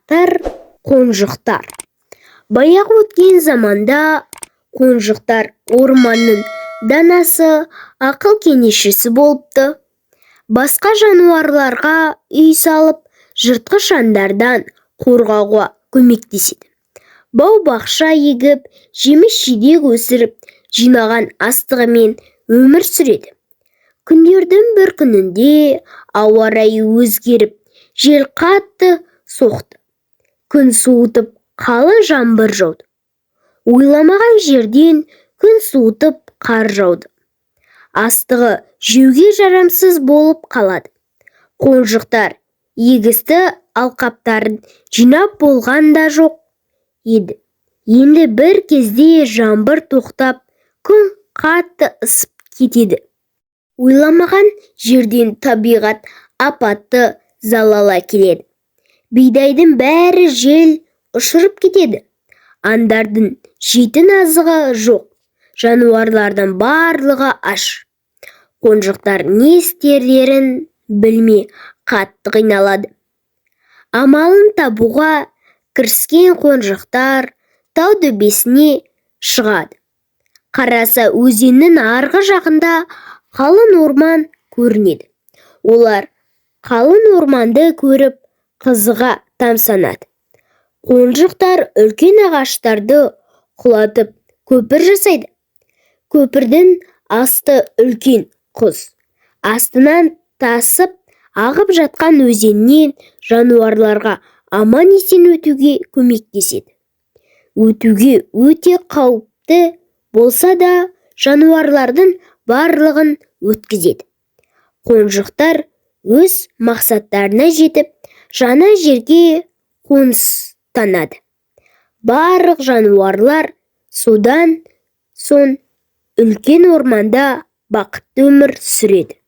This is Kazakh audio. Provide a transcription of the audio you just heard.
Қонжықтар, қонжықтар. Баяғы өткен заманда қонжықтар орманның данасы, ақыл кеңесшісі болыпты. Басқа жануарларға үй салып, жыртқыш аңдардан қорғауға көмектеседі. Бау-бақша егіп, жеміс-жидек өсіріп, жинаған астығымен өмір сүреді. Күндердің бір күнінде ауа райы өзгеріп, жел қатты соқты. Күн суытып, қалың жаңбыр жауды. Ойламаған жерден күн суытып, қар жауды. Астығы жеуге жарамсыз болып қалады. Қонжықтар егісті алқаптарын жинап болған да жоқ еді. Енді бір кезде жаңбыр тоқтап, күн қатты ысып кетеді. Ойламаған жерден табиғат апатты залал әкеледі. Бидайдың бәрі жел ұшырып кетеді. Аңдардың жейтін азығы жоқ. Жануарлардың барлығы аш. Қонжықтар не істерлерін білмей қатты қиналады. Амалын табуға кіріскен қонжықтар тау төбесіне шығады. Қараса, өзеннің арғы жағында қалың орман көрінеді. Олар қалың орманды көріп қызыға тамсанады. Қонжықтар үлкен ағаштарды құлатып көпір жасайды. Көпірдің асты үлкен құз. Астынан тасып ағып жатқан өзеннен жануарларға аман-есен өтуге көмектеседі. Өтуге өте қауіпті болса да, жануарлардың барлығын өткізеді. Қонжықтар өз мақсаттарына жетіп, жаңа жерге қоныстанады. Барлық жануарлар содан соң үлкен орманда бақытты өмір сүреді.